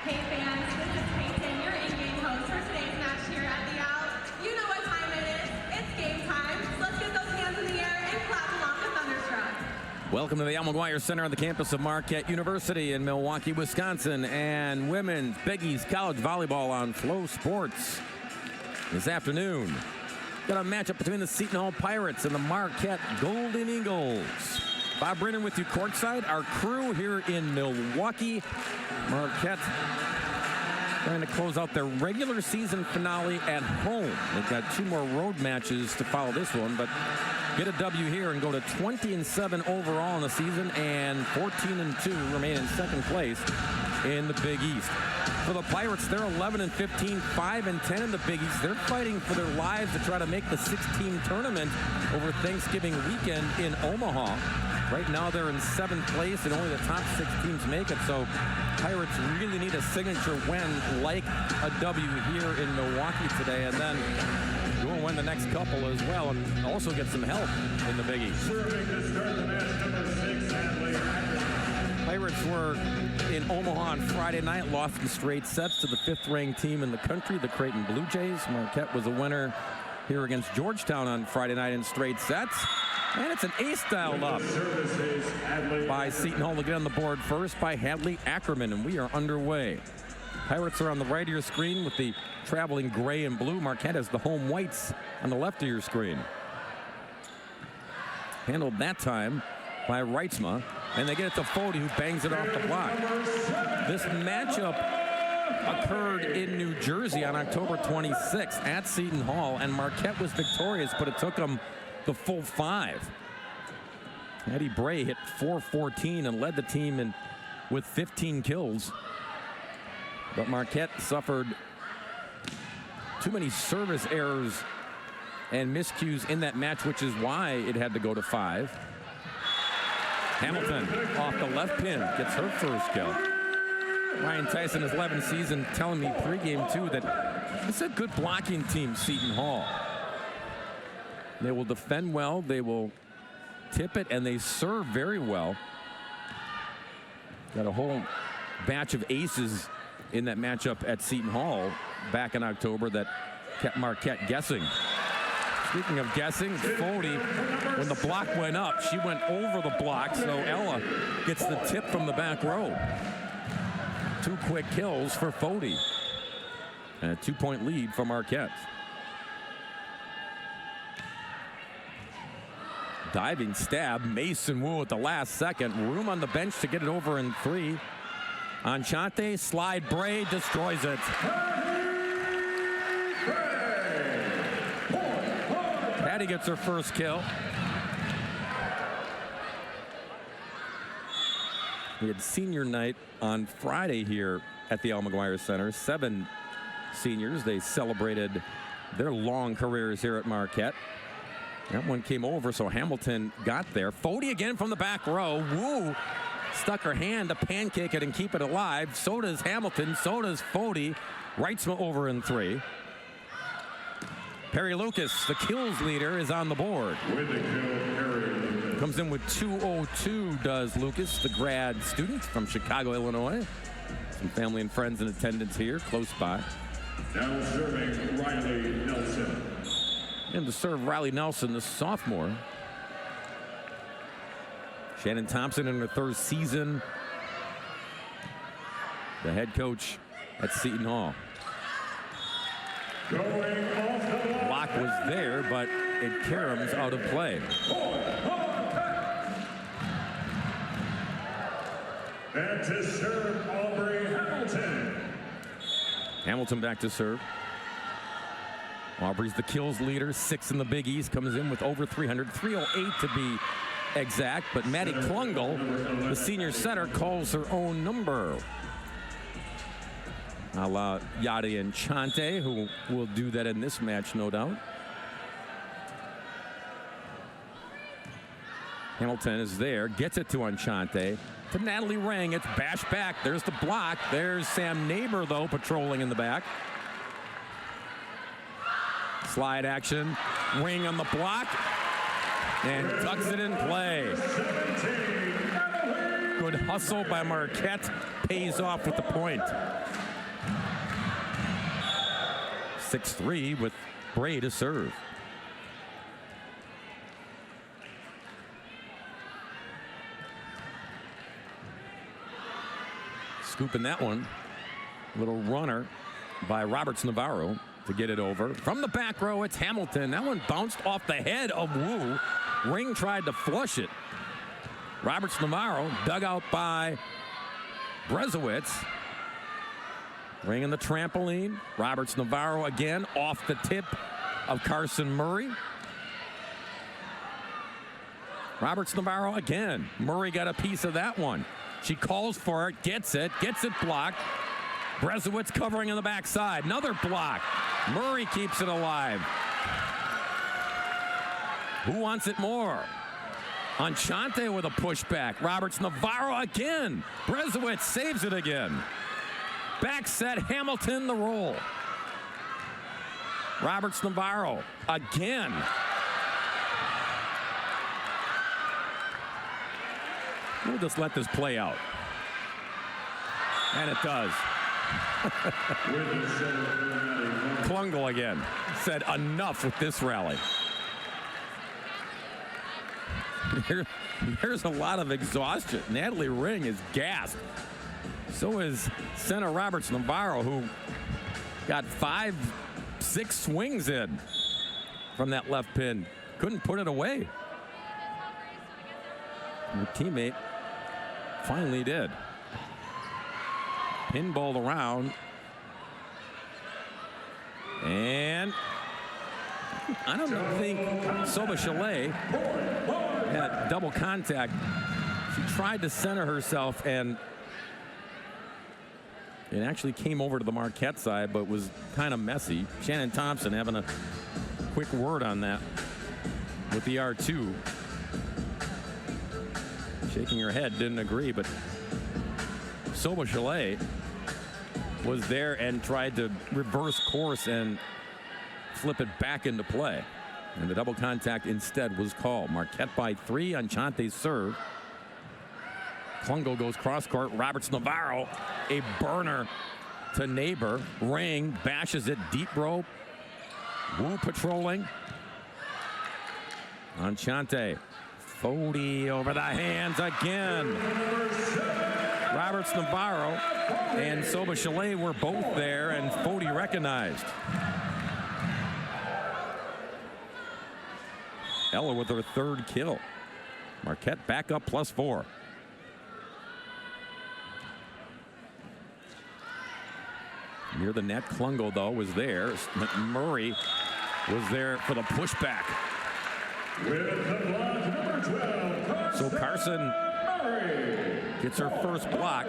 Hey fans, this is Seton, your in-game host for today's match here at the Owl. You know what time it is. It's game time. Let's get those hands in the air and clap along with Thunderstruck. Welcome to the Al McGuire Center on the campus of Marquette University in Milwaukee, Wisconsin, and women's Big East College volleyball on Flow Sports. This afternoon, got a matchup between the Seton Hall Pirates and the Marquette Golden Eagles. Bob Brennan with you courtside. Our crew here in Milwaukee. Marquette trying to close out their regular season finale at home. They've got two more road matches to follow this one, but get a W here and go to 20-7 overall in the season and 14-2 remain in second place in the Big East. For the Pirates, they're 11-15, 5-10 in the Big East. They're fighting for their lives to try to make the 6-team tournament over Thanksgiving weekend in Omaha. Right now they're in seventh place and only the top 6 teams make it. So Pirates really need a signature win like a W here in Milwaukee today, and then we'll win the next couple as well and also get some help in the Big East. Pirates were in Omaha on Friday night, lost in straight sets to the 5th-ranked team in the country, the Creighton Blue Jays. Marquette was a winner here against Georgetown on Friday night in straight sets. And it's an ace dialed up by Seton Hall to get on the board first by Hadley Ackerman, and we are underway. Pirates are on the right of your screen with the traveling gray and blue. Marquette has the home whites on the left of your screen. Handled that time by Reitzma, and they get it to Fody, who bangs it off the block. This matchup occurred in New Jersey on October 26th at Seton Hall, and Marquette was victorious, but it took them the full 5. Eddie Bray hit .414 and led the team in with 15 kills. But Marquette suffered too many service errors and miscues in that match, which is why it had to go to 5. Hamilton off the left pin gets her first kill. Ryan Tyson, his 11th season, telling me pregame too that it's a good blocking team, Seton Hall. They will defend well, they will tip it, and they serve very well. Got a whole batch of aces in that matchup at Seton Hall back in October that kept Marquette guessing. Speaking of guessing, Fody, when the block went up, she went over the block, so Ella gets the tip from the back row. 2 quick kills for Fody. And a 2-point lead for Marquette. Diving stab, Mason Wu at the last second. Room on the bench to get it over in 3. Enchante, slide, Bray destroys it. Patty gets her first kill. We had senior night on Friday here at the Al McGuire Center. 7 seniors, they celebrated their long careers here at Marquette. That one came over, so Hamilton got there. Fody again from the back row. Wu stuck her hand to pancake it and keep it alive. So does Hamilton, so does Fody. Reitzma over in 3. Perry Lucas, the kills leader, is on the board. With the kill, Perry Lucas. Comes in with 202, does Lucas, the grad student from Chicago, Illinois. Some family and friends in attendance here, close by. Now serving Riley Nelson. And to serve Riley Nelson, the sophomore. Shannon Thompson in her 3rd season. The head coach at Seton Hall. Going off the Block was there, but it caroms out of play. And to serve Aubrey Hamilton. Hamilton back to serve. Aubrey's the kills leader, 6 in the Big East, comes in with over 300, 308 to be exact, but Maddie Klungel, the senior center, calls her own number. A la Yadi Enchante, who will do that in this match, no doubt. Hamilton is there, gets it to Enchante, to Natalie Rang, it's bashed back, there's the block, there's Sam Neighbor, though, patrolling in the back. Slide action, Ring on the block, and tucks it in play. Good hustle by Marquette pays off with the point. 6-3 with Bray to serve. Scooping that one. Little runner by Roberts Navarro to get it over. From the back row, it's Hamilton. That one bounced off the head of Wu. Ring tried to flush it. Roberts Navarro dug out by Brezowitz. Ring in the trampoline. Roberts Navarro again off the tip of Carson Murray. Roberts Navarro again. Murray got a piece of that one. She calls for it, gets it blocked. Brezowitz covering on the backside. Another block. Murray keeps it alive. Who wants it more? Enchante with a pushback. Roberts Navarro again. Brezowitz saves it again. Back set, Hamilton the roll. Roberts Navarro again. We'll just let this play out. And it does. Klungel again said enough with this rally. Here's a lot of exhaustion. Natalie Ring is gassed. So is center Roberts Navarro, who got 5-6 swings in from that left pin. Couldn't put it away. Her teammate finally did. Pinballed around. And I don't think Soba Chalet had double contact. She tried to center herself, and it actually came over to the Marquette side, but was kind of messy. Shannon Thompson having a quick word on that with the R2. Shaking her head, didn't agree, but Soba Chalet was there and tried to reverse course and flip it back into play. And the double contact instead was called. Marquette by 3 on Chante's serve. Klungel goes cross court. Roberts Navarro, a burner to neighbor. Ring bashes it deep rope. Wu patrolling. Enchante. Fody over the hands again. Roberts Navarro and Soba Chalet were both there, and Fody recognized. Ella with her 3rd kill. Marquette back up +4. Near the net, Klungel, though, was there. McMurray was there for the pushback. With the block, number 12, So Carson gets her first block.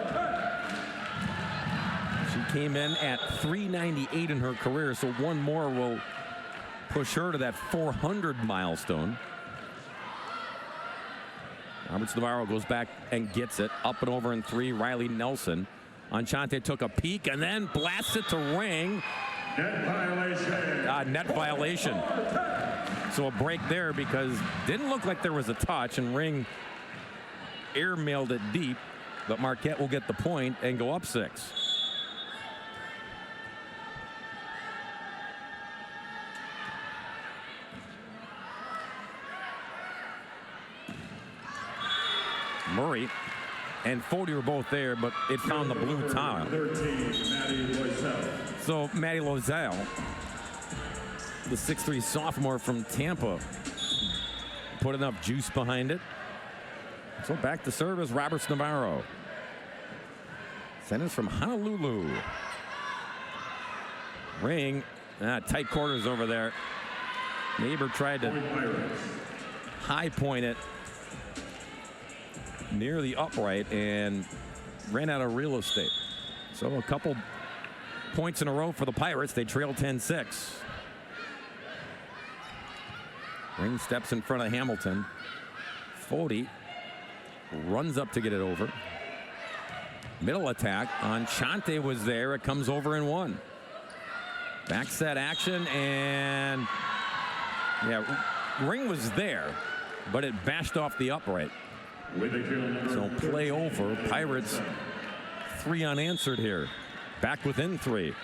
She came in at 398 in her career, so one more will push her to that 400 milestone. Roberts Navarro goes back and gets it. Up and over in 3, Riley Nelson. Enchante took a peek and then blasts it to Ring. net violation. Net violation. So a break there because didn't look like there was a touch, and Ring airmailed it deep, but Marquette will get the point and go up 6. Murray and Fody were both there, but it found the blue tile. 13, Maddie Loisel. So Maddie Loisel, the 6'3" sophomore from Tampa, put enough juice behind it. So back to service, Roberts Navarro. Sentence from Honolulu. Ring, tight quarters over there. Neighbor tried to high point it near the upright and ran out of real estate. So a couple points in a row for the Pirates. They trail 10-6. Ring steps in front of Hamilton. Fody runs up to get it over. Middle attack. Enchante was there. It comes over in 1. Back set action, and Ring was there, but it bashed off the upright. With a kill number So play over. Pirates 3 unanswered here. Back within 3.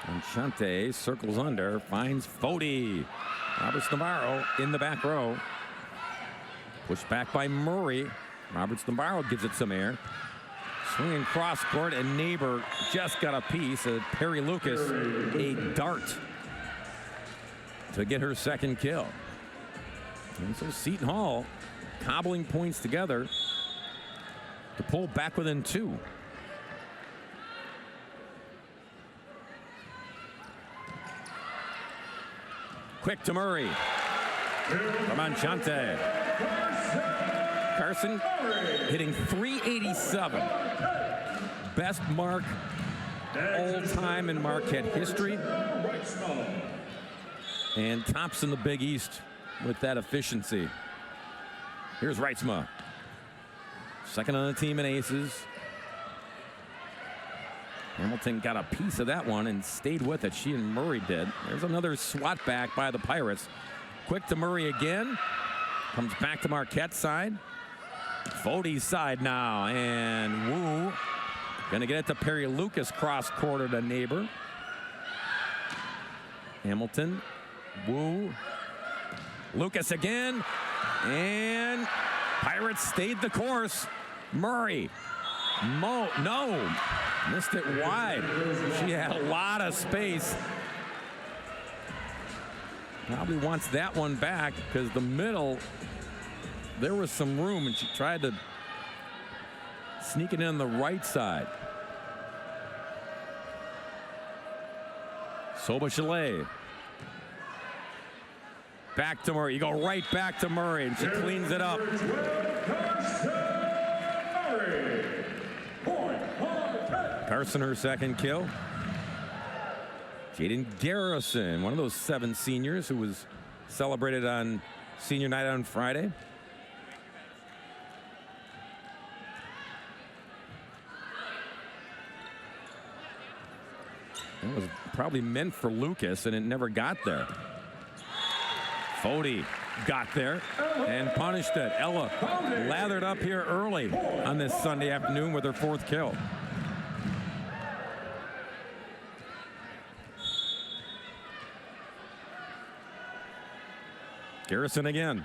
And Chante circles under, finds Foti. Roberts Navarro in the back row. Pushed back by Murray. Roberts Navarro gives it some air. Swinging cross court, and Neighbor just got a piece of Perry Lucas, a dart to get her second kill. And so Seton Hall cobbling points together to pull back within 2. Quick to Murray. From Anchante. Carson hitting .387. Best mark all time in Marquette history. And tops in the Big East with that efficiency. Here's Reitzma. Second on the team in aces. Hamilton got a piece of that one and stayed with it. She and Murray did. There's another swat back by the Pirates. Quick to Murray again. Comes back to Marquette's side. Foti's side now. And Wu gonna get it to Perry Lucas, cross quarter to Neighbor. Hamilton. Wu. Lucas again. And Pirates stayed the course. Murray. No. Missed it wide. She had a lot of space. Probably wants that one back because the middle, there was some room and she tried to sneak it in the right side. Soba-Chalet. Back to Murray. You go right back to Murray and she cleans it up. Carson, her second kill. Jaden Garrison, one of those 7 seniors who was celebrated on senior night on Friday. It was probably meant for Lucas, and it never got there. Foti got there and punished it. Ella lathered up here early on this Sunday afternoon with her 4th kill. Garrison again.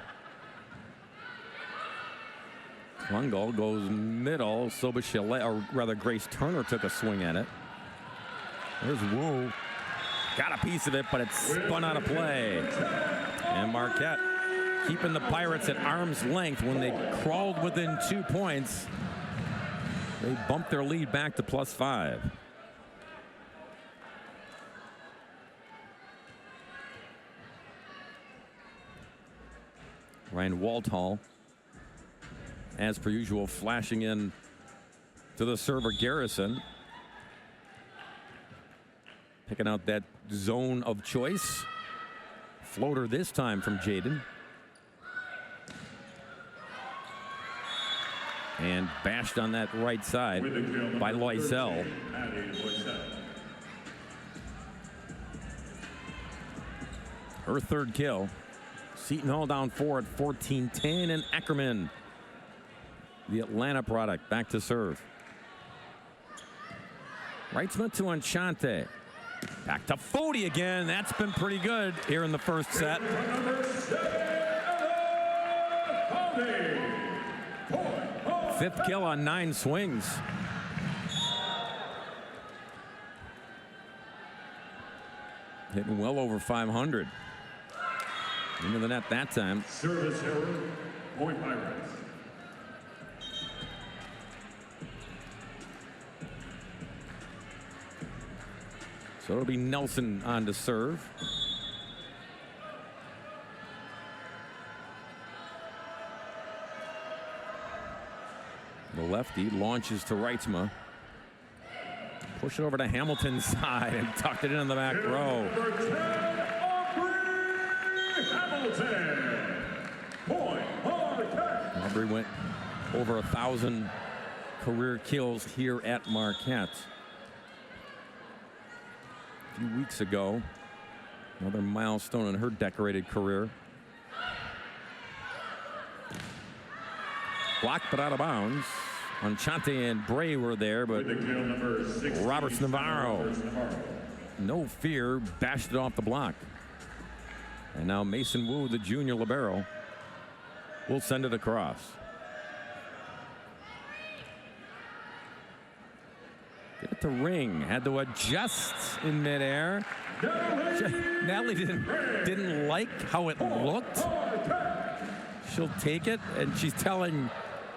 Klungel goes middle. Soba-Chalet, or rather Grace Turner took a swing at it. There's Wu. Got a piece of it, but it's spun out of play. And Marquette keeping the Pirates at arm's length. When they crawled within 2 points, they bumped their lead back to +5. Ryan Walthall, as per usual, flashing in to the server Garrison. Picking out that zone of choice. Floater this time from Jaden. And bashed on that right side by Loisel. Her 3rd kill. Seton Hall down 4 at 14-10, and Ackerman, the Atlanta product, back to serve. Reitzma to Enchante. Back to Foti again. That's been pretty good here in the first set. 5th kill on 9 swings. Hitting well over 500. Into the net that time. Service error, point Pirates. So it'll be Nelson on to serve. The lefty launches to Reitzma. Push it over to Hamilton's side and tucked it in the back row. Aubrey went over 1,000 career kills here at Marquette. A few weeks ago, Another milestone in her decorated career. Blocked but out of bounds. Anchante and Bray were there, but Roberts Navarro, no fear, bashed it off the block. And now Mason Wu, the junior libero, will send it across. Get it to Ring, had to adjust in midair. Natalie didn't like how it looked. She'll take it, and she's telling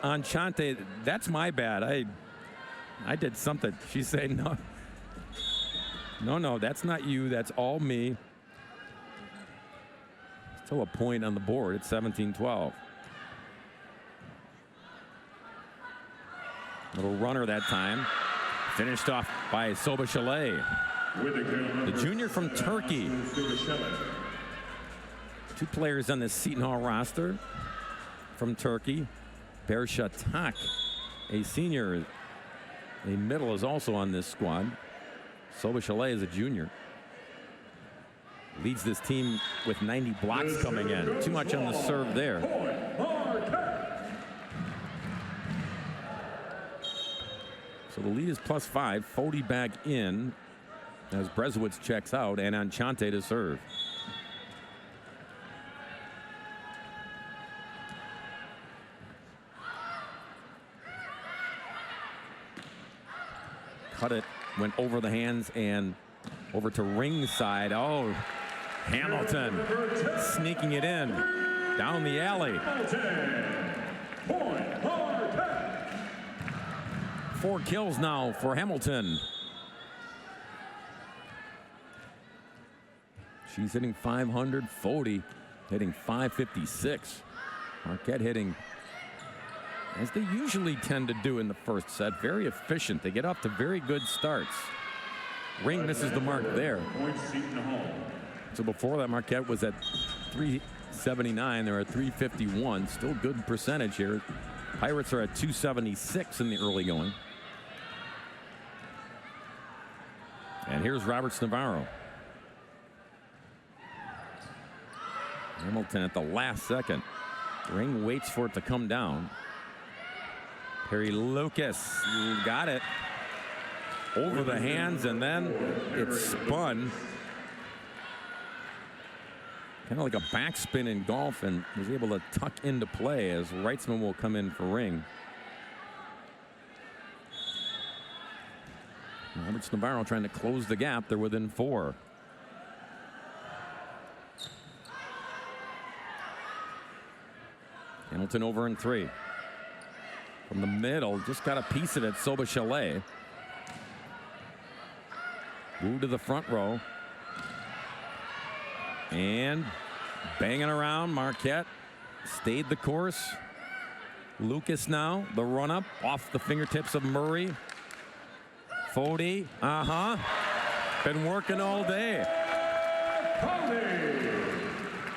Anchante, that's my bad. I did something. She's saying, no, that's not you. That's all me. Still a point on the board. It's 17-12. Little runner that time. Finished off by Soba Chalet, the junior from Turkey. 2 players on the Seton Hall roster from Turkey. Bersha Tak, a senior, a middle, is also on this squad. Soba Chalet is a junior. Leads this team with 90 blocks coming in. Too much on the serve there. So the lead is +5. Fody back in as Brezowitz checks out, and Anchante to serve. Cut it, went over the hands and over to ringside. Oh, Hamilton sneaking it in down the alley. 4 kills now for Hamilton. She's hitting 500. Fody hitting 556. Marquette hitting as they usually tend to do in the first set. Very efficient. They get off to very good starts. Ring misses the mark there. So before that, Marquette was at 379. They're at 351. Still good percentage here. Pirates are at 276 in the early going. And here's Roberts Navarro. Hamilton at the last second. Ring waits for it to come down. Perry Lucas got it over the hands, and then it spun. Kind of like a backspin in golf, and was able to tuck into play as Reitzman will come in for Ring. Roberts Navarro trying to close the gap. They're within 4. Hamilton over in 3. From the middle, just got a piece of it. Soba Chalet. Wu to the front row. And banging around. Marquette stayed the course. Lucas now, the run up off the fingertips of Murray. Fody, been working all day.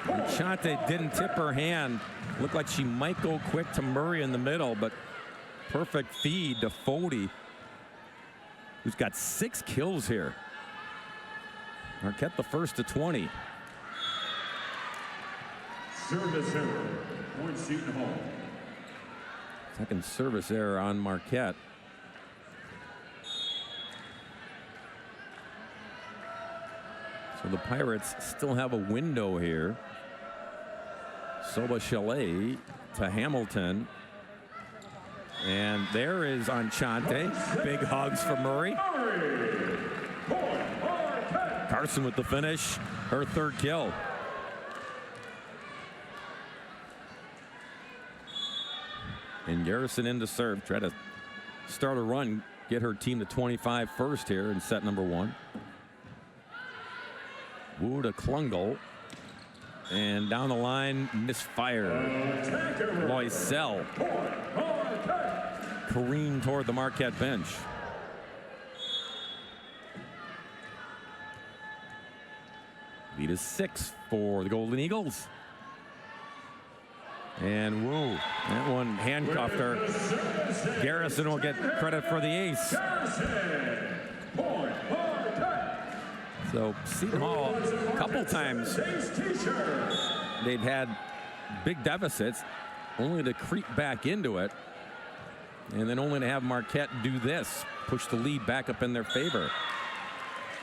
Anchante didn't tip her hand. Looked like she might go quick to Murray in the middle, but perfect feed to Fody, who's got 6 kills here. Marquette the first to 20. Service error. Point Seton Hall. Second service error on Marquette. So the Pirates still have a window here. Soba Chalet to Hamilton. And there is Anchante. Big hugs for Murray. Carson with the finish. Her 3rd kill. And Garrison in to serve. Try to start a run. Get her team to 25 first here in set number 1. Wu to Klungel. And down the line, misfire. Loisel careened toward the Marquette bench. Lead is 6 for the Golden Eagles. And Wu, that one handcuffed her. Garrison will get credit for the ace. So Seton Hall, a couple times, they've had big deficits, only to creep back into it, and then only to have Marquette do this, push the lead back up in their favor.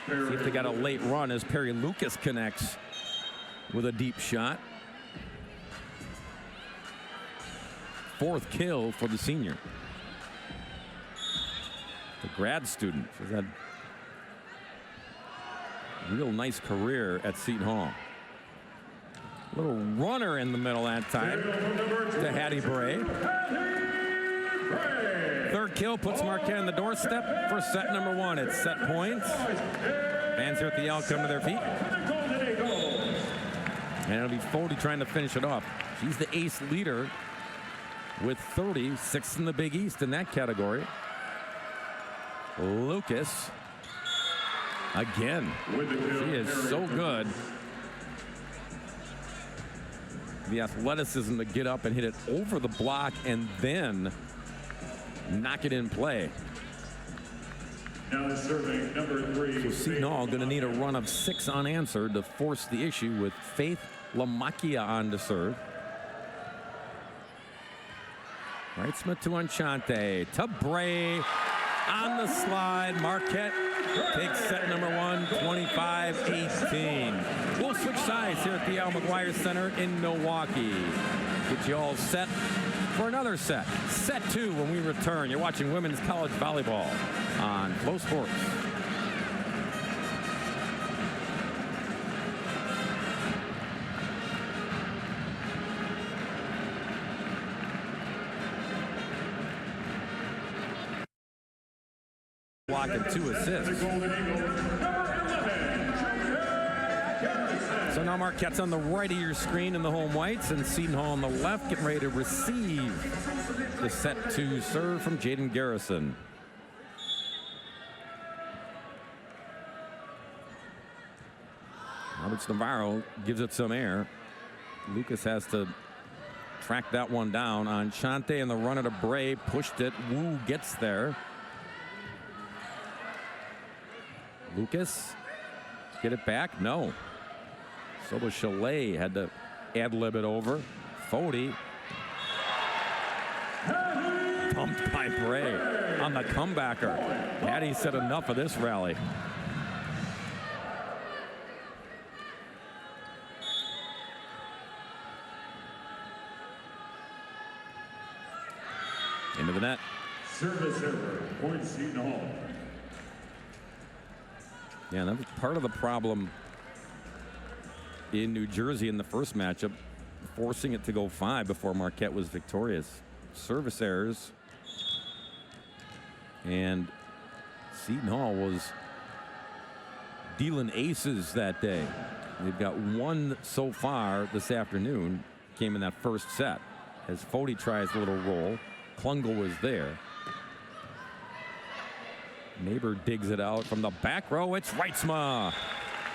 See if they got a late run as Perry Lucas connects with a deep shot. Fourth kill for the senior. The grad student has had a real nice career at Seton Hall. Little runner in the middle that time to Hattie Bray. Third kill puts Marquette on the doorstep for set number one. It's set points. Fans here at the L come to their feet. And it'll be Fody trying to finish it off. She's the ace leader with 30, sixth in the Big East in that category. Lucas again. She is so good. The athleticism to get up and hit it over the block and then knock it in play. Now serving number 3. So Seton Hall going to need a run of 6 unanswered to force the issue with Faith Lamacchia on to serve. Right, Smith to Enchante, to Bray on the slide. Marquette takes set number one, 25-18. We'll switch sides here at the Al McGuire Center in Milwaukee. Get you all set for another set. Set 2 when we return. You're watching women's college volleyball on Flow Sports. Block and 2 assists. So now Marquette's on the right of your screen in the home whites, and Seton Hall on the left, getting ready to receive the set 2 serve from Jaden Garrison. Roberts Navarro gives it some air. Lucas has to track that one down. On Chante and the run to Bray, pushed it. Wu gets there. Lucas, get it back? No. So Chalet had to ad-lib it over. Fody pumped by Bray on the comebacker. Hattie said enough of this rally. Into the net. Service error, point Seton Hall. Yeah, that was part of the problem in New Jersey in the first matchup, forcing it to go 5 before Marquette was victorious. Service errors. And Seton Hall was dealing aces that day. They've got 1 so far this afternoon, came in that first set. As Fody tries a little roll, Klungel was there. Neighbor digs it out from the back row. It's Reitzma.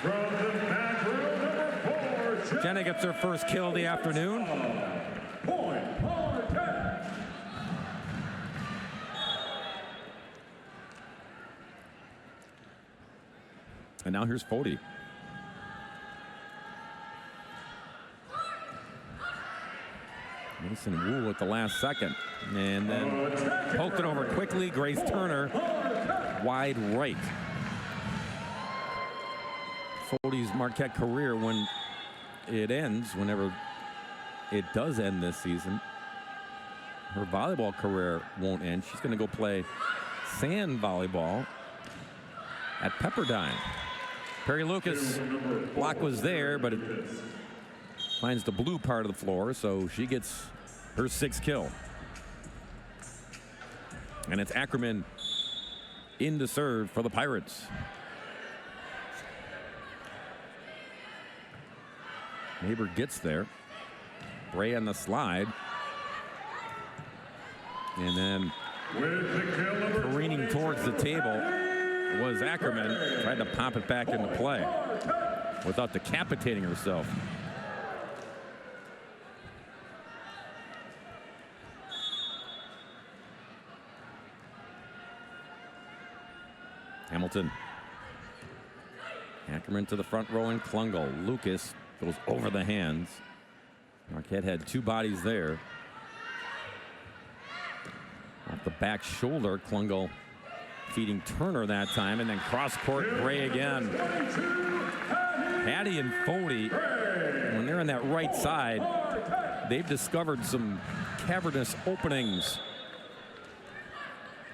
From the back row, number 4. Jenna gets her first kill of the afternoon. Point Marquette. And now here's Fody. Mason Wu at the last second. And then poked it over quickly. Grace Turner wide right. Fody's Marquette career, when it ends, whenever it does end this season, her volleyball career won't end. She's going to go play sand volleyball at Pepperdine. Perry Lucas block was there, but it finds the blue part of the floor, so she gets her 6th kill. And it's Ackerman in to serve for the Pirates. Neighbor gets there. Bray on the slide. And then careening towards the table was Ackerman. Tried to pop it back into play without decapitating herself. Hamilton Ackerman to the front row and Klungel. Lucas goes over the hands. Marquette had two bodies there. Off the back shoulder, Klungel feeding Turner that time, and then cross court Gray again. Hattie and Fody, when they're on that right side, they've discovered some cavernous openings.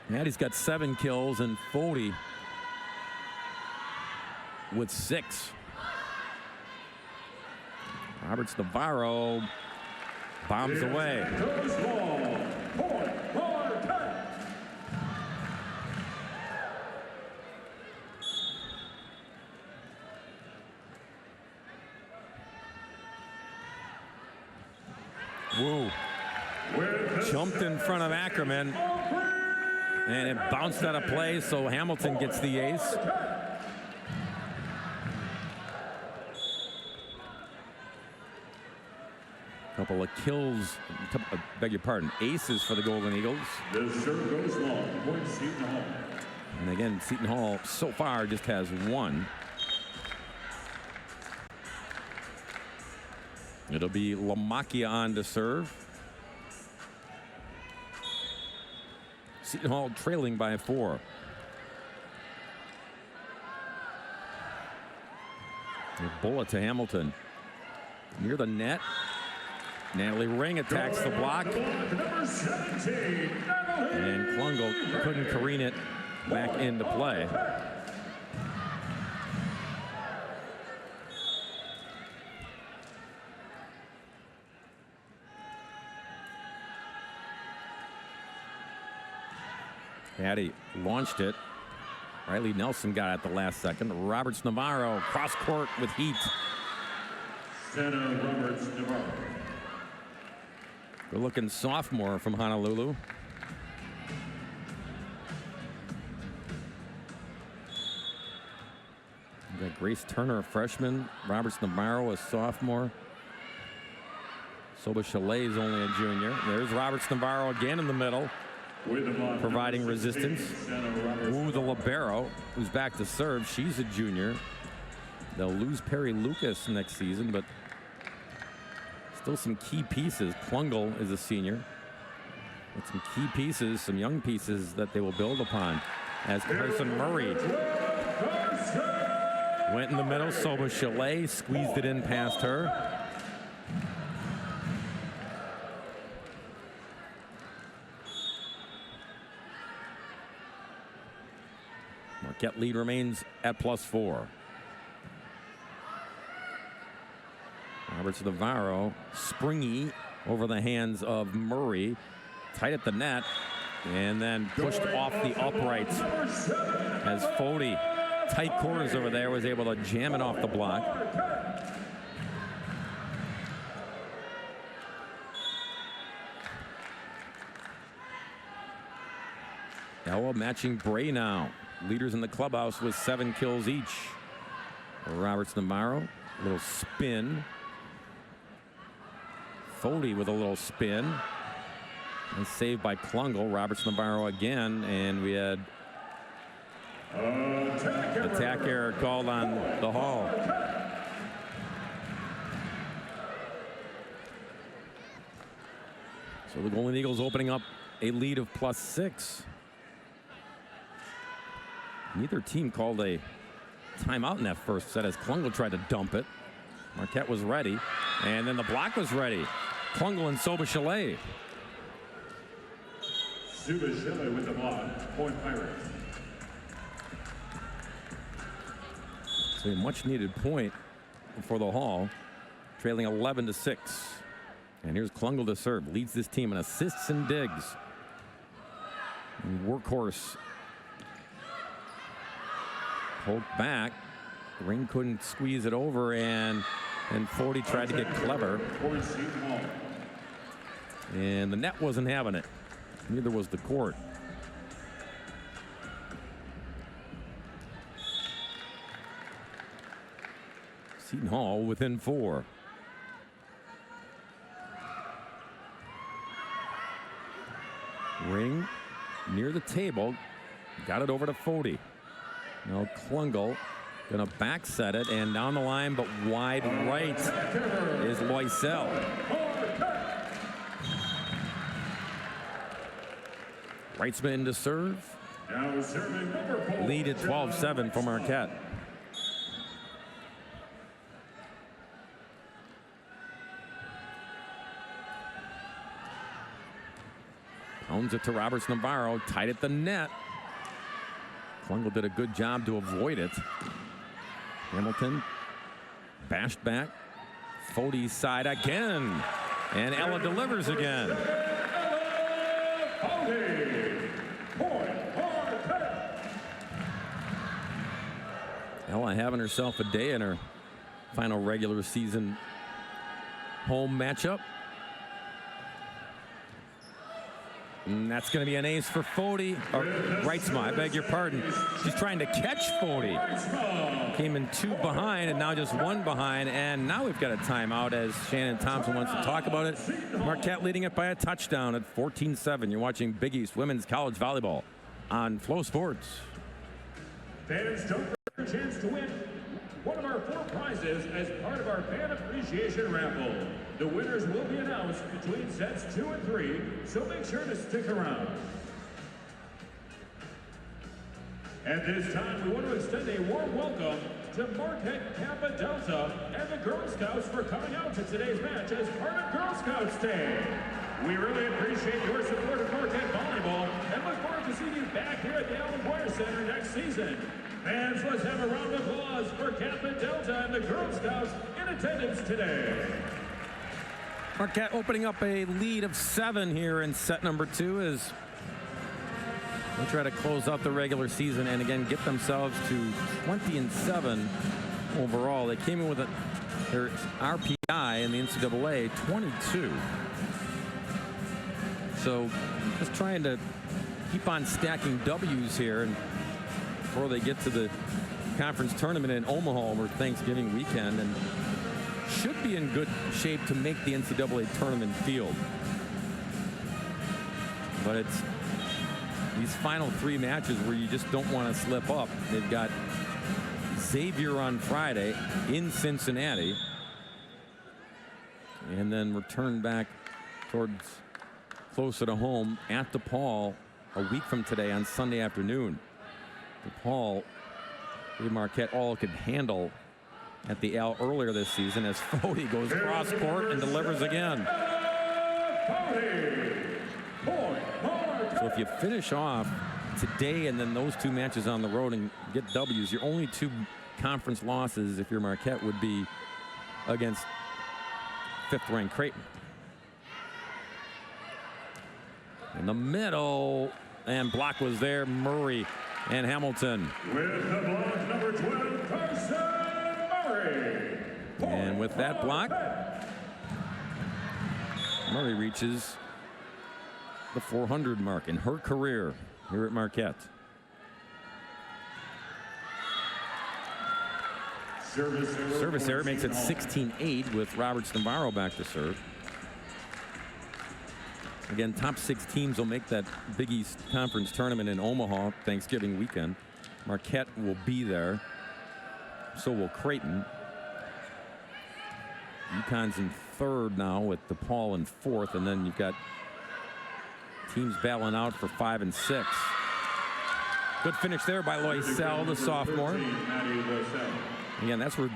Hattie's got 7 kills and Fody with 6. Roberts Navarro bombs away. Woo. Jumped in front of Ackerman, and it bounced out of play, so Hamilton gets the ace. Couple of kills, beg your pardon, aces for the Golden Eagles. The serve goes long, point Seton Hall. And again, Seton Hall so far just has 1. It'll be Lamacchia on to serve. Seton Hall trailing by 4. A bullet to Hamilton. Near the net. Natalie Ring attacks the block. Number 17, And Klungel couldn't careen it back into play. Hattie launched it. Riley Nelson got it at the last second. Roberts Navarro cross court with heat. center Roberts Navarro. Good looking sophomore from Honolulu. We've got Grace Turner, a freshman. Roberts Navarro, a sophomore. Soba Chalet is only a junior. There's Roberts Navarro again in the middle, providing resistance. Wu, the libero, who's back to serve. She's a junior. They'll lose Perry Lucas next season, but still some key pieces. Klungel is a senior. With some key pieces, some young pieces that they will build upon. As Carson Murray went in the middle. Soba Chalet squeezed it in past her. Marquette lead remains at +4. Roberts Navarro, springy over the hands of Murray, tight at the net, and then pushed off the uprights as Fody, tight corners over there, was able to jam it off the block. Ella matching Bray now. Leaders in the clubhouse with 7 kills each. Roberts Navarro, a little spin. Fody with a little spin. And saved by Klungel. Roberts Navarro again, and we had attack error called on the Hall. So the Golden Eagles opening up a lead of +6. Neither team called a timeout in that first set as Klungel tried to dump it. Marquette was ready, and then the block was ready. Klungel and Soba Chalet. Soba Chalet with the block, point Pirates. So a much needed point for the Hall, trailing 11-6. And here's Klungel to serve, leads this team in assists and digs. And workhorse poked back. Ring couldn't squeeze it over, and Fody tried to get clever. And the net wasn't having it. Neither was the court. Seton Hall within 4. Ring near the table. Got it over to Fody. Now Klungel Gonna back set it and down the line, but wide right is Loisel. Reitzma in to serve. Now serving number 4. Lead at 12-7 for Marquette. Pounds it to Roberts Navarro, tight at the net. Klungel did a good job to avoid it. Hamilton bashed back. Fode's side again. And Ella delivers again. Ella having herself a day in her final regular season home matchup. And that's going to be an ace for Fode. Or Reitzma, I beg your pardon. She's trying to catch Fode. Came in 2 behind and now just 1 behind. And now we've got a timeout as Shannon Thompson wants to talk about it. Marquette leading it by a touchdown at 14-7. You're watching Big East Women's College Volleyball on Flow Sports. Fans, don't forget your chance to win one of our 4 prizes as part of our fan appreciation raffle. The winners will be announced between sets 2 and 3, so make sure to stick around. At this time, we want to extend a warm welcome to Marquette Kappa Delta and the Girl Scouts for coming out to today's match as part of Girl Scouts Day. We really appreciate your support of Marquette Volleyball and look forward to seeing you back here at the Allen Boyer Center next season. Fans, let's have a round of applause for Kappa Delta and the Girl Scouts in attendance today. Marquette opening up a lead of 7 here in set number 2 as they try to close out the regular season and again get themselves to 20-7 overall. They came in with their RPI in the NCAA 22. So just trying to keep on stacking W's here and before they get to the conference tournament in Omaha over Thanksgiving weekend, and should be in good shape to make the NCAA tournament field. But it's these final 3 matches where you just don't want to slip up. They've got Xavier on Friday in Cincinnati, and then return back towards closer to home at DePaul a week from today on Sunday afternoon. DePaul, Marquette all could handle at the L earlier this season as Fode goes cross court and delivers again. So if you finish off today and then those 2 matches on the road and get W's, your only 2 conference losses if you're Marquette would be against 5th-ranked Creighton. In the middle, and block was there, Murray and Hamilton. With the block, number 12, Carson Murray. And with that block, Murray reaches the 400 mark in her career here at Marquette. Service error makes it 16-8 with Roberts Navarro back to serve. Again, top 6 teams will make that Big East Conference tournament in Omaha Thanksgiving weekend. Marquette will be there. So will Creighton. UConn's in 3rd now with DePaul in 4th, and then you've got teams battling out for 5 and 6. Good finish there by Loisel, the sophomore. Again, that's where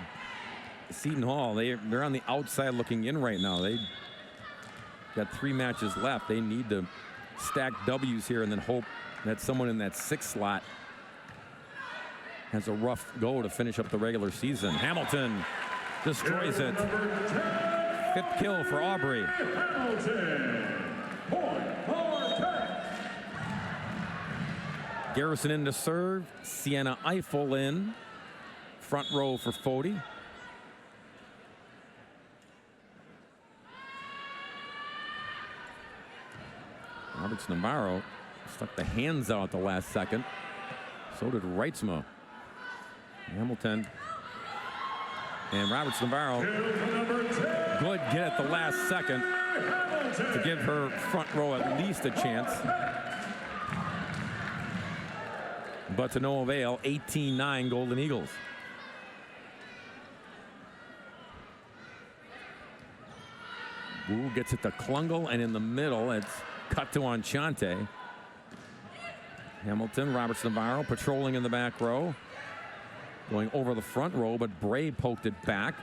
Seton Hall, they're on the outside looking in right now. They got 3 matches left. They need to stack W's here and then hope that someone in that 6th slot has a rough go to finish up the regular season. Hamilton destroys it. 5th kill for Aubrey. Garrison in to serve. Sienna Eiffel in. Front row for Fode. Roberts Navarro stuck the hands out at the last second. So did Reitzma. Hamilton and Roberts Navarro. Good get at the last second to give her front row at least a chance. But to no avail. 18-9 Golden Eagles. Wu gets it to Klungel, and in the middle, it's cut to Enchante. Hamilton, Robertson Navarro patrolling in the back row. Going over the front row, but Bray poked it back.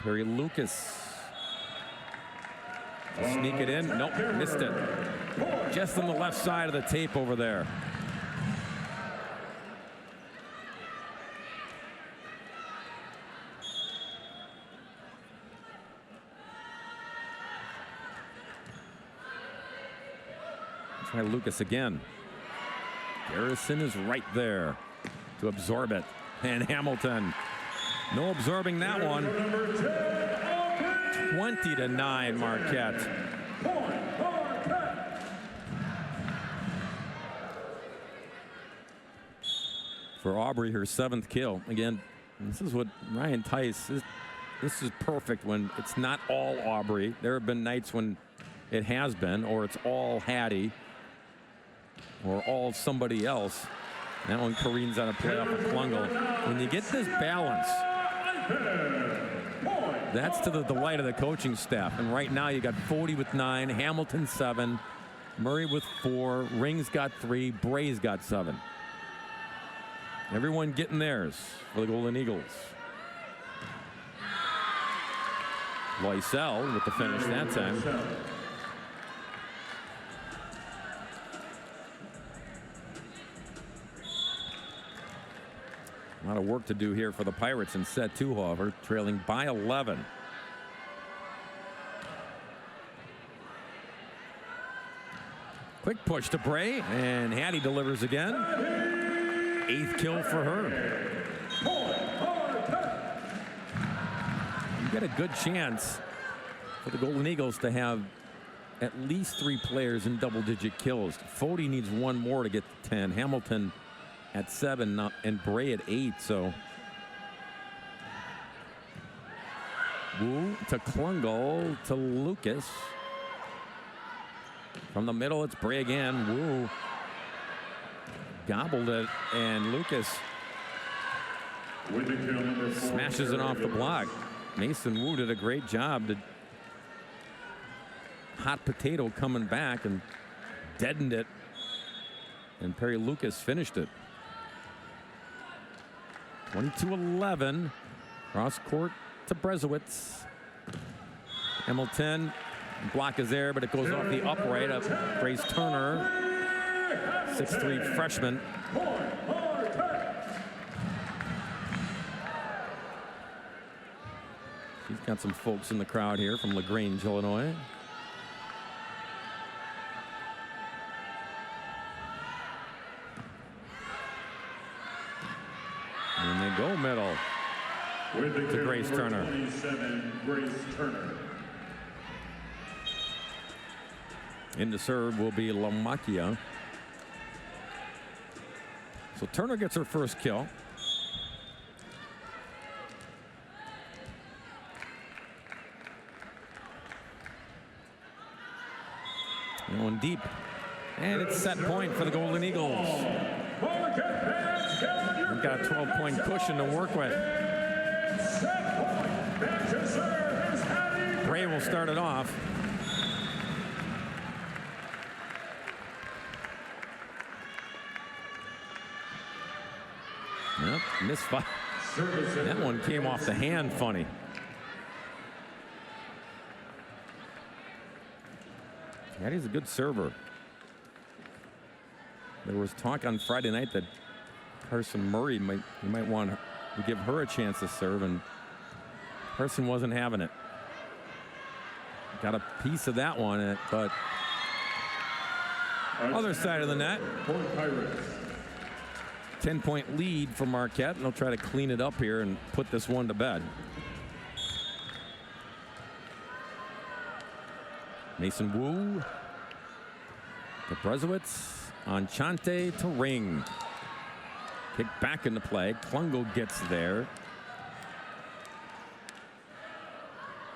Perry Lucas. Sneak it in. Nope, missed it. Just on the left side of the tape over there. Try Lucas again. Garrison is right there to absorb it. And Hamilton, no absorbing that one. 20-9 Marquette. For Aubrey, her 7th kill. Again, this is what Ryan Tice is. This is perfect when it's not all Aubrey. There have been nights when it has been, or it's all Hattie, or all somebody else. That one careens on a play off of Klungel. When you get this balance, that's to the delight of the coaching staff. And right now you got 40 with 9, Hamilton 7, Murray with 4, Rings got 3, Bray's got 7. Everyone getting theirs for the Golden Eagles. Loisel with the finish that time. A lot of work to do here for the Pirates in set 2, however, trailing by 11. Quick push to Bray, and Hattie delivers again. 8th kill for her. You get a good chance for the Golden Eagles to have at least 3 players in double-digit kills. Fody needs 1 more to get to 10. Hamilton at 7 and Bray at 8. So Wu to Klungel to Lucas. From the middle, it's Bray again. Wu gobbled it, and Lucas smashes it off the block. Mason Wu did a great job. The hot potato coming back and deadened it, and Perry Lucas finished it. 22-11. Cross court to Brezowitz. Hamilton, block is there, but it goes off the upright of Grace Turner, 6'3" freshman. She's got some folks in the crowd here from LaGrange, Illinois. And they go middle to Grace Turner. 27, Grace Turner. In to serve will be Lamakia. So Turner gets her first kill. Going deep. And it's set point for the Golden Eagles. We've got a 12-point cushion to work with. Bray will start it off. Yep, misfire. That one came off the hand funny. Hattie's a good server. There was talk on Friday night that Carson Murray might want to give her a chance to serve, and Carson wasn't having it. Got a piece of that one, but other side of the net. 10-point lead for Marquette, and they'll try to clean it up here and put this one to bed. Mason Wu to Brezowitz. Enchante to Ring. Kick back into play. Klungel gets there.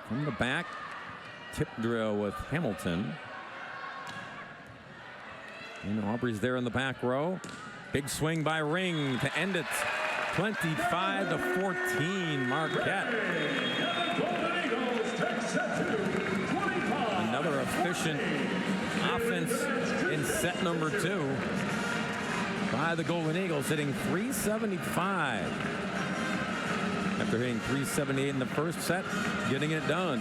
From the back, tip drill with Hamilton. And Aubrey's there in the back row. Big swing by Ring to end it. 25-14 Marquette. set 2, 25. Another efficient offense in set number 2 by the Golden Eagles, hitting .375. After hitting .378 in the first set, getting it done.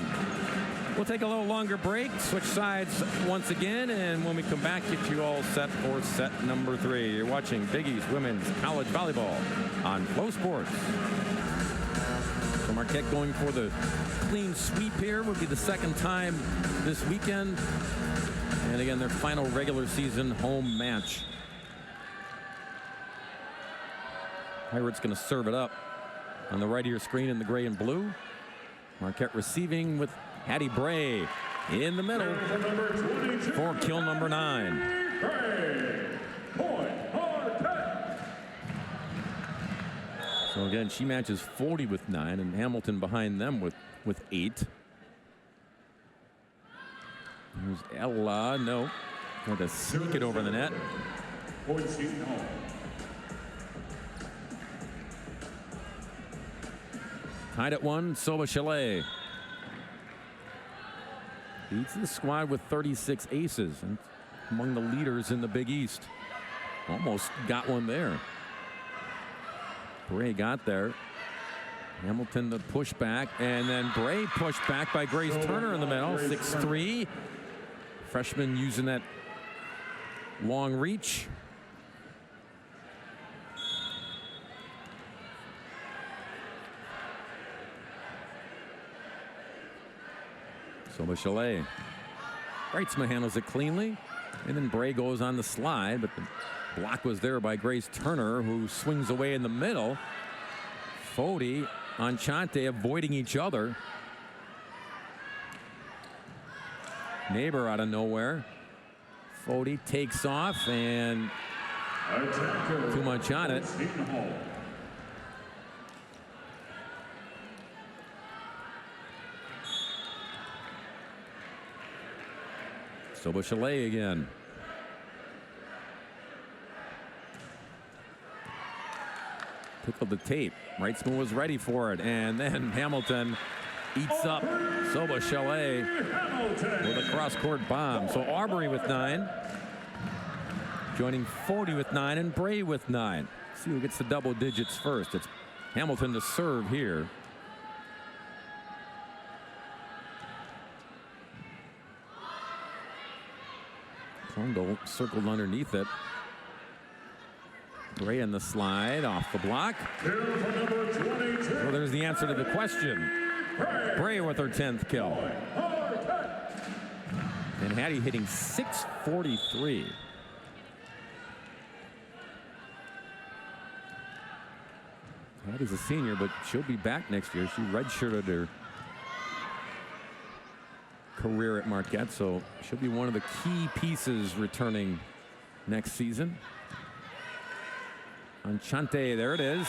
We'll take a little longer break, switch sides once again, and when we come back, get you all set for set number 3. You're watching Big East Women's College Volleyball on Flow Sports. So Marquette going for the clean sweep here. Will be the second time this weekend. And again, their final regular season home match. Pirates going to serve it up on the right of your screen in the gray and blue. Marquette receiving with Hattie Bray in the middle for kill number 9. So again, she matches 40 with 9, and Hamilton behind them with 8. Here's Ella. No. Had to sneak it over the net. Tied at 1, Soba Chalet. Leads the squad with 36 aces and among the leaders in the Big East. Almost got one there. Bray got there. Hamilton the push back, and then Bray pushed back by Grace Turner in the middle. 6-3. Freshman using that long reach. Soba Chalet. Reitzma handles it cleanly, and then Bray goes on the slide, but the block was there by Grace Turner, who swings away in the middle. Fody on Chante avoiding each other. Neighbor out of nowhere. Fody takes off, and too much on it. Soba Chalet again. Tickled the tape. Reitzma was ready for it, and then Hamilton eats up Soba Chalet with a cross-court bomb. So Aubrey with 9, joining Fody with 9 and Bray with 9. See who gets the double digits first. It's Hamilton to serve here. Klungel circled underneath it. Bray in the slide off the block. Well, there's the answer to the question. Bray with her 10th kill. And Hattie hitting .643. Hattie's a senior, but she'll be back next year. She redshirted her career at Marquette, so she'll be one of the key pieces returning next season. On Chante, there it is.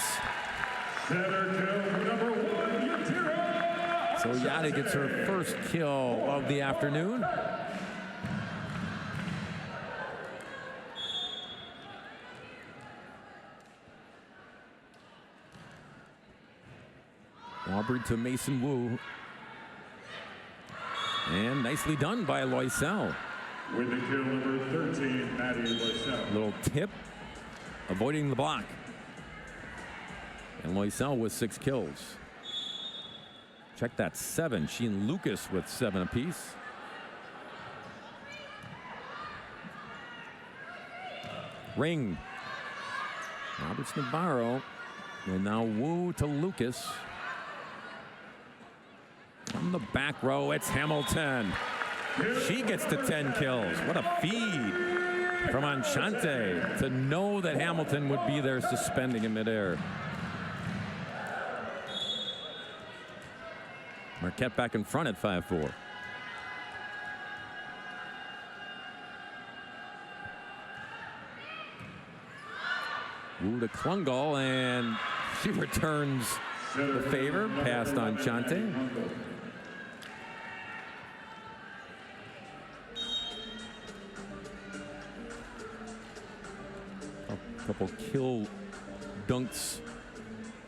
So Yadi gets her first kill of the afternoon. Aubrey to Mason Wu. And nicely done by Loisel. With the kill number 13, Maddie Loisel. Little tip, avoiding the block. And Loisel with 6 kills. Check that, 7. She and Lucas with 7 apiece. Ring. Roberts Navarro. And now Wu to Lucas. From the back row, it's Hamilton. She gets to 10 kills. What a feed from Enchante to know that Hamilton would be there suspending in midair. Marquette back in front at 5-4. Wu to Klungel, and she returns the favor, passed on Chante. A couple kill dunks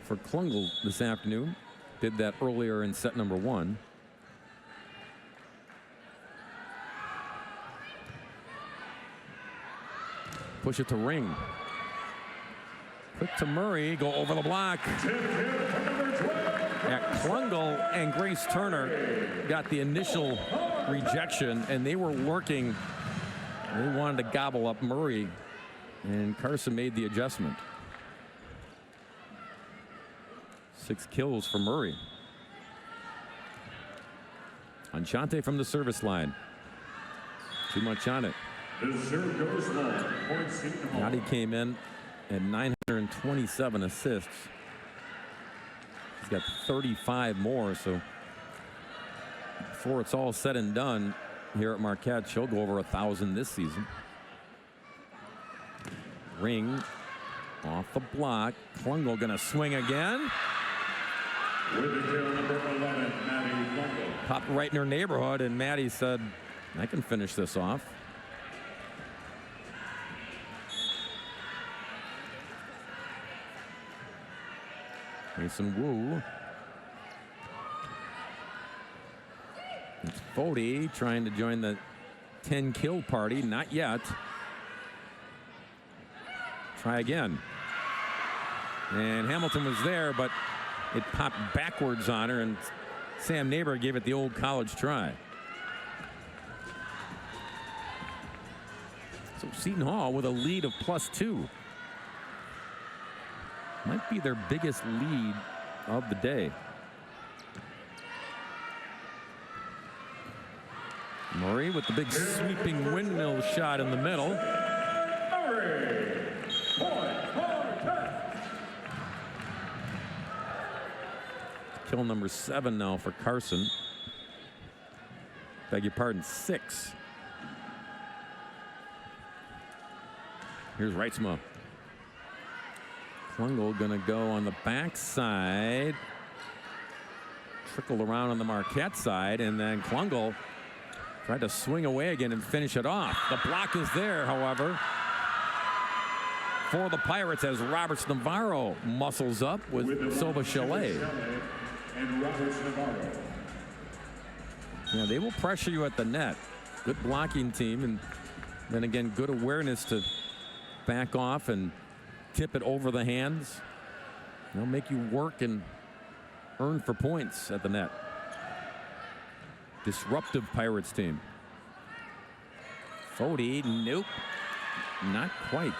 for Klungel this afternoon. Did that earlier in set number 1. Push it to Ring. Quick to Murray, go over the block. Yeah, Klungel and Grace Turner got the initial rejection, and they were working. They wanted to gobble up Murray, and Carson made the adjustment. 6 kills for Murray. Enchante from the service line. Too much on it. The serve goes long. Point Seton Hall. Yachty came in at 927 assists. He's got 35 more, so before it's all said and done here at Marquette, she'll go over 1,000 this season. Ring off the block. Klungel gonna swing again. With the kill, number 11, Maddie Klungel. Popped right in her neighborhood, and Maddie said, I can finish this off. Mason Wu. It's Fody trying to join the 10-kill party. Not yet. Try again. And Hamilton was there, but it popped backwards on her, and Sam Neighbor gave it the old college try. So Seton Hall with a lead of +2. Might be their biggest lead of the day. Murray with the big sweeping windmill shot in the middle. Murray. Kill number 7 now for Carson. Beg your pardon, 6. Here's Reitzma. Klungel gonna go on the backside. Trickle around on the Marquette side, and then Klungel tried to swing away again and finish it off. The block is there, however, for the Pirates as Roberts Navarro muscles up with Silva Chalet. And Roberts Navarro. Yeah, they will pressure you at the net. Good blocking team, and then again, good awareness to back off and tip it over the hands. They'll make you work and earn for points at the net. Disruptive Pirates team. Fody, nope, not quite.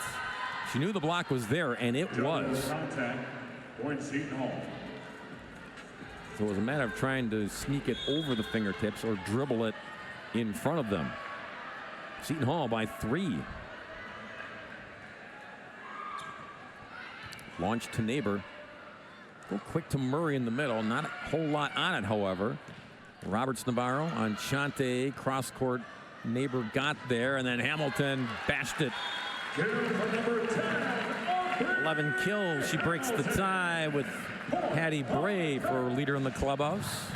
She knew the block was there, and it was. Contact. Point Seton Hall. So it was a matter of trying to sneak it over the fingertips or dribble it in front of them. Seton Hall by 3. Launch to Neighbor. Go quick to Murray in the middle. Not a whole lot on it, however. Roberts Navarro on Chante. Cross court. Neighbor got there, and then Hamilton bashed it. 11 kills. She breaks the tie with Hattie Bray for leader in the clubhouse.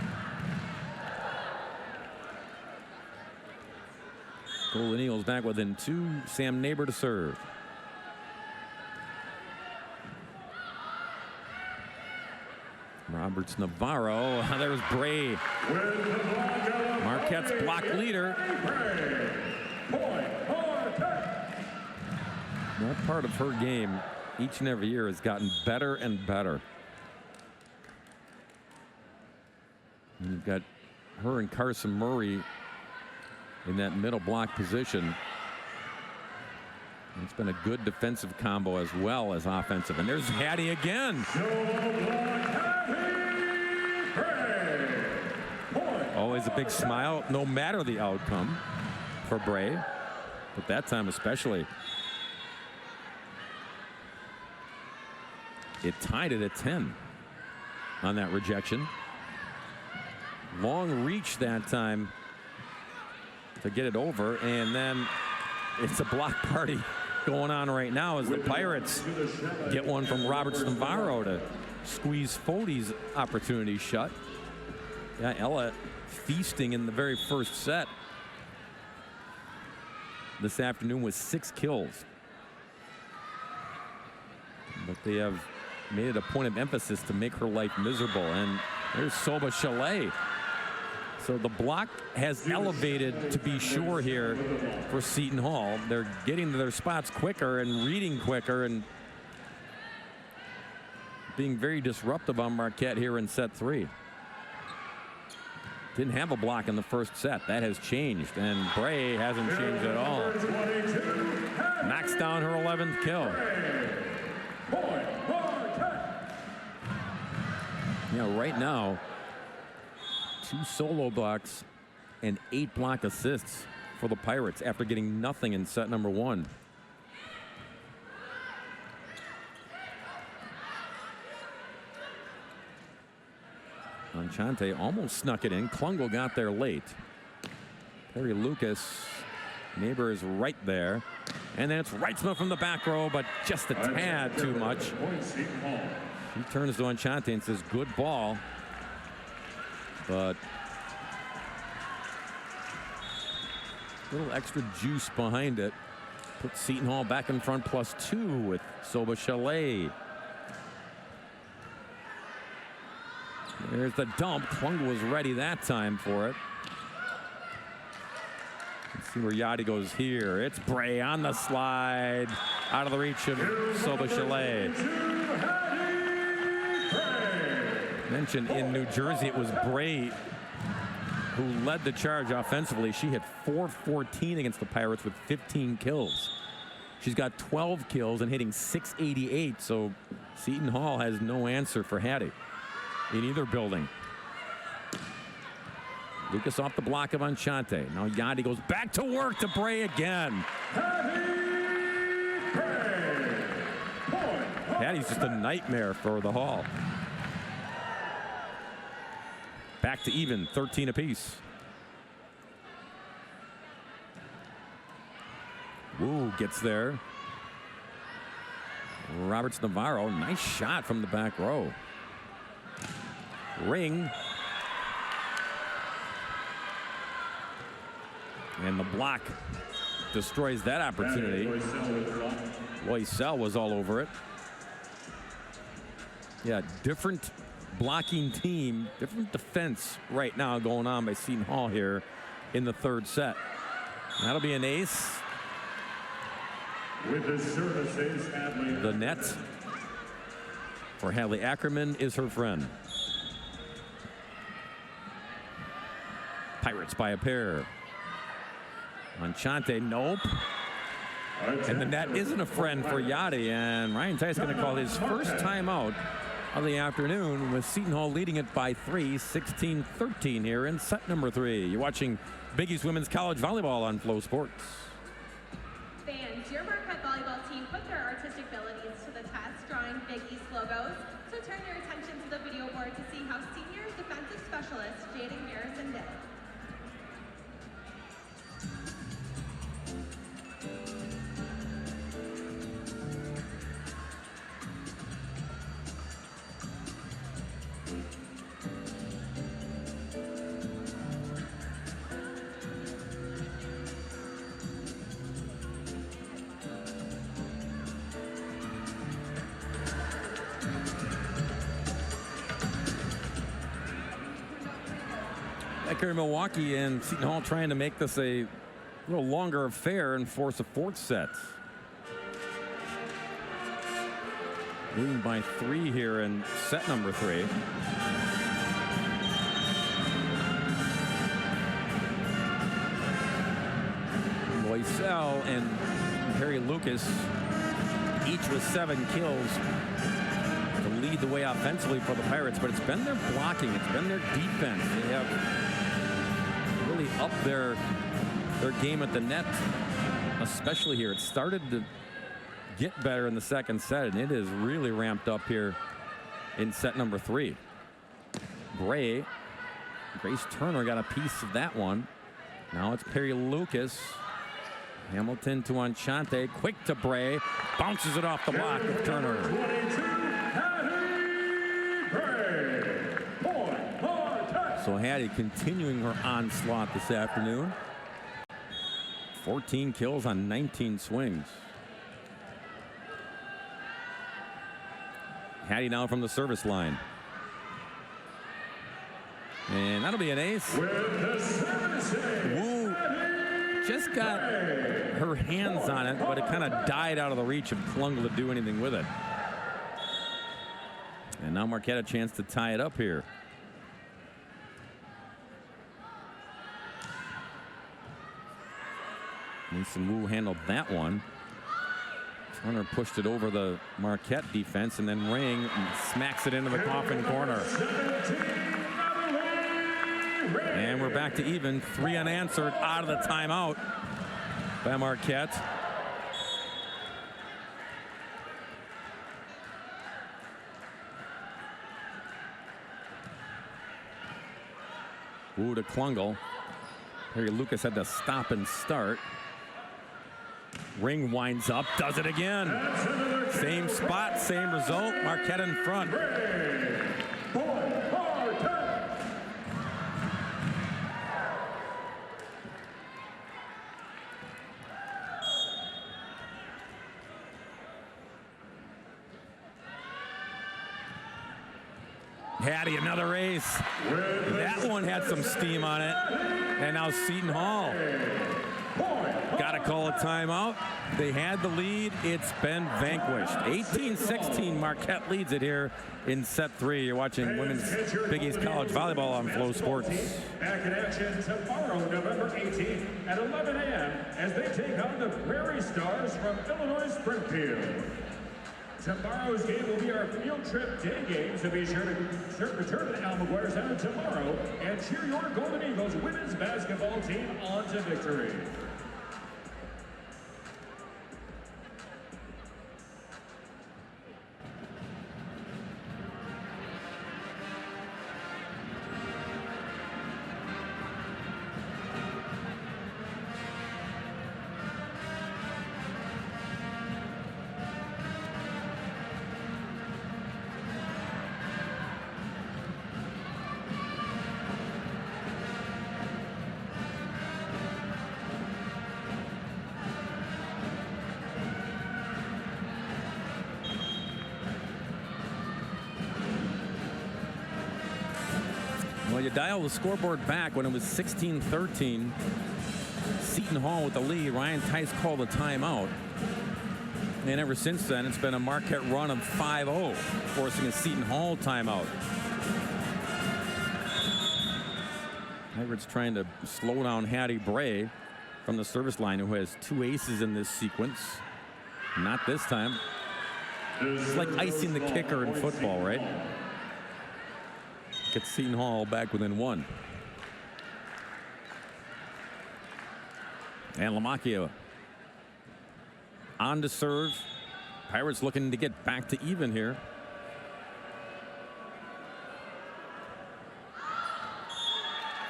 Golden Eagles back within 2. Sam Neighbor to serve. Roberts Navarro. There's Bray. Marquette's block leader. That part of her game each and every year has gotten better and better. And you've got her and Carson Murray in that middle block position. It's been a good defensive combo as well as offensive. And there's Hattie again. Always a big smile, no matter the outcome for Bray, but that time especially. It tied it at 10 on that rejection. Long reach that time to get it over, and then it's a block party going on right now as the Pirates get one from Roberts Navarro to squeeze Fody's opportunity shut. Yeah, Ella feasting in the very first set this afternoon with 6 kills. But they have made it a point of emphasis to make her life miserable. And there's Silva Chalet. So the block has elevated, to be sure, here for Seton Hall. They're getting to their spots quicker and reading quicker and being very disruptive on Marquette here in set 3. Didn't have a block in the first set. That has changed, and Bray hasn't changed at all. Knocks down her 11th kill. Yeah, right now, 2 solo blocks and 8 block assists for the Pirates after getting nothing in set number 1. Enchante almost snuck it in. Klungel got there late. Perry Lucas, neighbor, is right there. And then it's Reitzma from the back row, but just a tad too much. He turns to Enchante and says, good ball. But a little extra juice behind it. Puts Seton Hall back in front +2 with Soba Chalet. There's the dump. Klungel was ready that time for it. Let's see where Yachty goes here. It's Bray on the slide. Out of the reach of Soba Chalet. Mentioned in New Jersey, it was Bray who led the charge offensively. She hit .414 against the Pirates with 15 kills. She's got 12 kills and hitting .688, so Seton Hall has no answer for Hattie in either building. Lucas off the block of Enchante. Now Yachty goes back to work to Bray again. Hattie's just a nightmare for the Hall. Back to even, 13 apiece. Wu gets there. Roberts Navarro, nice shot from the back row. Ring. And the block destroys that opportunity. Loisel was all over it. Yeah, different blocking team, different defense right now going on by Seton Hall here in the 3rd set. That'll be an ace. With the service ace, Hadley. The net for Hadley Ackerman is her friend. Pirates by a pair. Enchante, nope. And the net isn't a friend for Yachty, and Ryan Tice going to call his first timeout of the afternoon with Seton Hall leading it by 3, 16-13 here in set number 3. You're watching Big East Women's College Volleyball on Flow Sports. Fans, your Marquette volleyball team put their artistic abilities to the test, drawing Big East logos. So turn your attention to the video board to see how senior defensive specialist Jaden Garrison did. Here in Milwaukee, and Seton Hall trying to make this a little longer affair and force a 4th set. Leading by 3 here in set number 3. Loisel and Perry Lucas, each with 7 kills, to lead the way offensively for the Pirates, but it's been their blocking, it's been their defense. They have really up their game at the net, especially here. It started to get better in the 2nd set, and it is really ramped up here in set number 3. Grace Turner got a piece of that one. Now it's Perry Lucas. Hamilton to Enchante, quick to Bray, bounces it off the block of Turner. 22, So Hattie continuing her onslaught this afternoon. 14 kills on 19 swings. Hattie now from the service line. And that'll be an ace. Wu just got her hands on it, but it kind of died out of the reach of Klungel to do anything with it. And now Marquette a chance to tie it up here. Mason Wu handled that one. Turner pushed it over the Marquette defense, and then Ring smacks it into the coffin corner. And we're back to even. 3 unanswered out of the timeout by Marquette. Wu to Klungel. Harry Lucas had to stop and start. Ring winds up, does it again. Same spot, same result. Marquette in front. Hattie, another ace. That one had some steam on it. And now Seton Hall. Got to call a timeout. They had the lead. It's been vanquished. 18-16, Marquette leads it here in set 3. You're watching Women's Big East College Volleyball on Flow Sports. Back in action tomorrow, November 18th at 11 a.m. as they take on the Prairie Stars from Illinois Springfield. Tomorrow's game will be our field trip day game, so be sure to return to Al McGuire Center tomorrow and cheer your Golden Eagles women's basketball team on to victory. Well, you dial the scoreboard back when it was 16-13. Seton Hall with the lead. Ryan Tice called a timeout. And ever since then, it's been a Marquette run of 5-0, forcing a Seton Hall timeout. Pirates trying to slow down Hattie Bray from the service line, who has 2 aces in this sequence. Not this time. It's like icing the kicker in football, right? Gets Seton Hall back within 1. And Lamacchia on to serve. Pirates looking to get back to even here.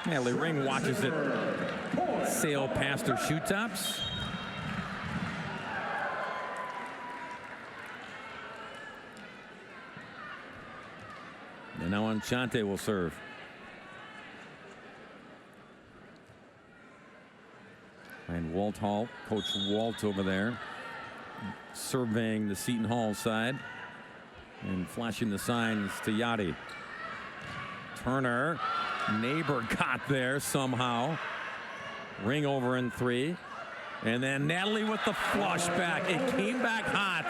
Natalie Ring watches it sail past her shoe tops. And now Enchante will serve. And Walt Hall, Coach Walt over there, surveying the Seton Hall side and flashing the signs to Yachty. Turner, neighbor got there somehow. Ring over in 3. And then Natalie with the flush back. It came back hot.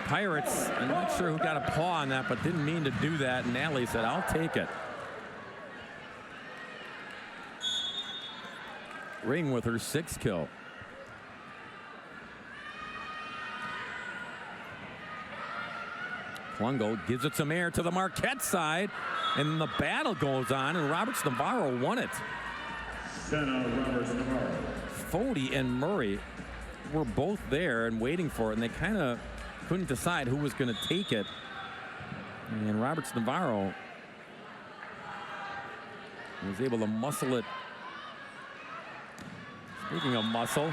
Pirates, I'm not sure who got a paw on that, but didn't mean to do that. And Natalie said, I'll take it. Ring with her 6th kill. Klungel gives it some air to the Marquette side, and the battle goes on, and Roberts Navarro won it. Fody and Murray were both there and waiting for it, and they kind of couldn't decide who was going to take it. And Roberts Navarro was able to muscle it. Speaking of muscle,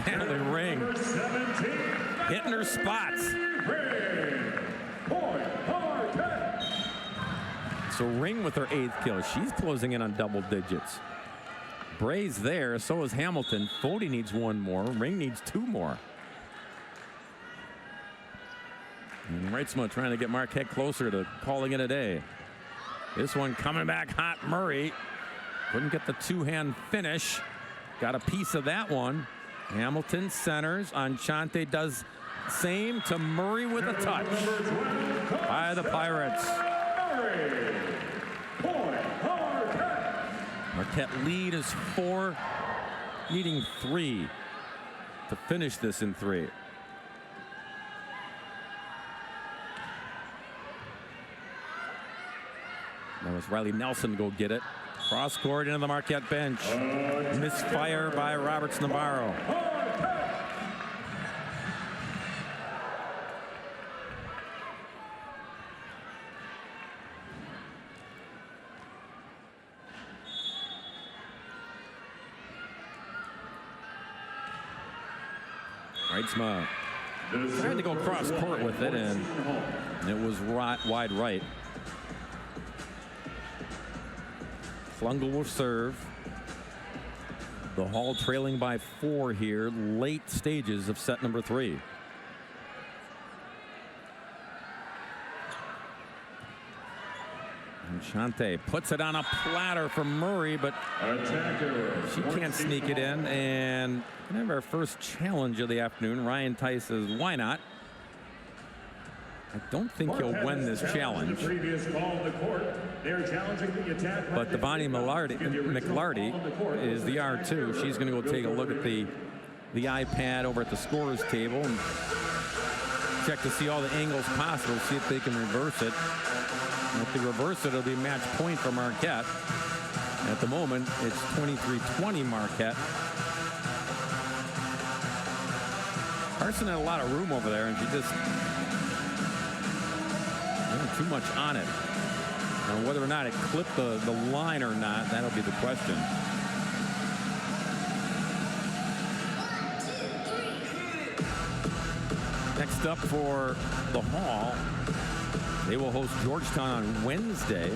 Natalie Ring hitting her spots. So Ring with her 8th kill. She's closing in on double digits. Bray's there, so is Hamilton. Fody needs 1 more. Ring needs 2 more. And Reitzma trying to get Marquette closer to calling it a day. This one coming back hot. Murray couldn't get the two-hand finish. Got a piece of that one. Hamilton centers. Enchante does same to Murray with a touch by the Pirates. Marquette lead is 4, needing 3 to finish this in 3. That was Riley Nelson to go get it. Cross court into the Marquette bench. Misfire by Roberts Navarro. Reitzma tried to go cross court with it, and it was wide right. Klungel will serve. The Hall trailing by 4 here, late stages of set number 3. Enchante puts it on a platter from Murray, but she can't sneak it in. And we have our first challenge of the afternoon. Ryan Tice says, why not? I don't think he'll win this challenge. But Devani McLarty is the R2. She's going to go take a look at the iPad over at the scorer's table and check to see all the angles possible, see if they can reverse it. And if they reverse it, it'll be match point for Marquette. At the moment, it's 23-20 Marquette. Carson had a lot of room over there, and she just too much on it. And whether or not it clipped the line or not, that'll be the question. Next up for the Hall, they will host Georgetown on Wednesday.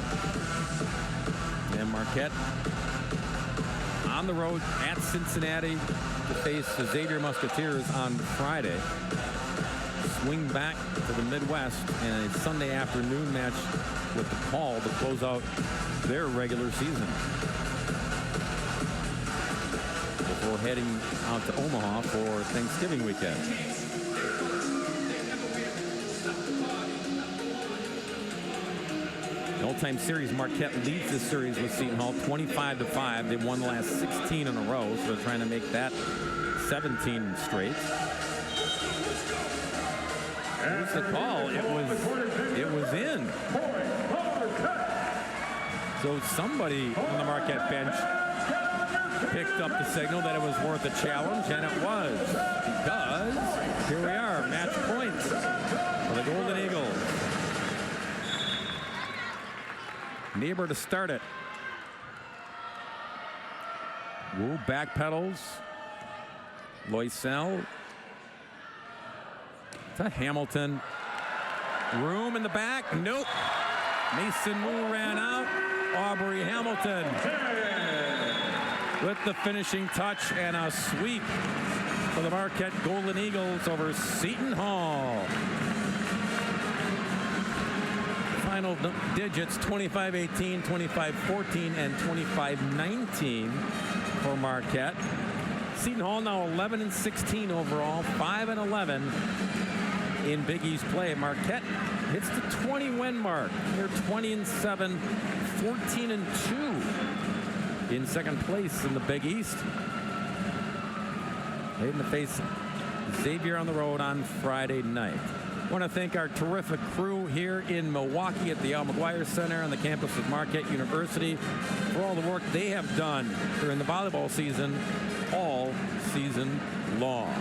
And Marquette on the road at Cincinnati to face the Xavier Musketeers on Friday. Swing back to the Midwest in a Sunday afternoon match with the Hall to close out their regular season before heading out to Omaha for Thanksgiving weekend. The all-time series, Marquette leads this series with Seton Hall 25-5. They've won the last 16 in a row, so they're trying to make that 17 straight. Here's the call. It was in. So somebody on the Marquette bench picked up the signal that it was worth a challenge, and it was, because here we are, match point for the Golden Eagles. Neighbor to start it. Wu backpedals. Loisel to Hamilton. Room in the back. Nope. Mason Wu ran out. Aubrey Hamilton with the finishing touch and a sweep for the Marquette Golden Eagles over Seton Hall. Final digits 25-18, 25-14, and 25-19 for Marquette. Seton Hall now 11-16 overall, 5-11 in Big East play. Marquette hits the 20-win mark. They're 20-7, 14-2 in second place in the Big East. Heading to face Xavier on the road on Friday night. I want to thank our terrific crew here in Milwaukee at the Al McGuire Center on the campus of Marquette University for all the work they have done during the volleyball season all season long.